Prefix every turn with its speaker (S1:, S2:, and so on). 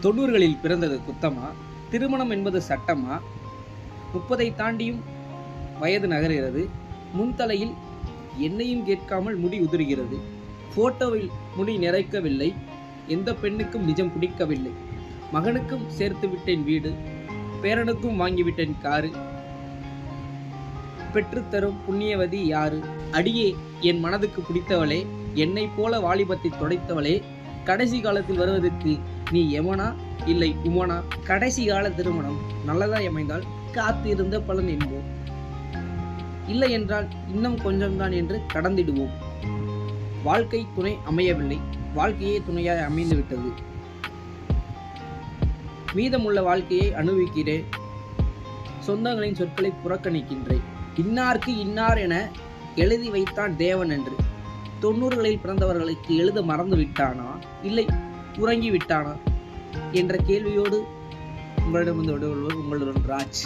S1: 90களில் பிறந்தது குத்தமா? திருமணம் என்பது சட்டமா? 30ஐ தாண்டியும் வயது நகர்கிறது. முன்தலையில் என்னையும் கேட்காமல் முடி உதிர்கிறது. போட்டோவில் முடி நிறைக்கவில்லை. எந்த பெண்ணுக்கும் நிஜம் பிடிக்கவில்லை. மகனுக்கும் சேர்த்து விட்டேன் வீடு, பேரனுக்கும் வாங்கிவிட்டேன் காரு. பெற்றுத்தரும் புண்ணியவதி யாரு? அடியே என் மனதுக்கு பிடித்தவளே, என்னை போல வாலிபத்தை தொடைத்தவளே, கடைசி காலத்தில் வருவதற்கு நீ யமனா இல்லை உமனா? கடைசி கால திருமணம் நல்லதாய் அமைந்தால் காத்து இருந்த பலன் என்போம், இல்லை என்றால் இன்னும் கொஞ்சம்தான் என்று கடந்திடுவோம். வாழ்க்கை துணை அமையவில்லை, வாழ்க்கையே துணையாய் அமைந்து விட்டது. மீதமுள்ள வாழ்க்கையை அனுபவிக்கிறேன், சொந்தங்களின் சொற்களை புறக்கணிக்கின்றேன். இன்னார்க்கு இன்னார் என எழுதி வைத்தான் தேவன் என்று. 90களில் பிறந்தவர்களுக்கு எழுத மறந்து விட்டானா, இல்லை உறங்கி விட்டானா என்ற கேள்வியோடு உங்களிடம் வந்து விடுவவர் உங்களுடன் ராஜ்.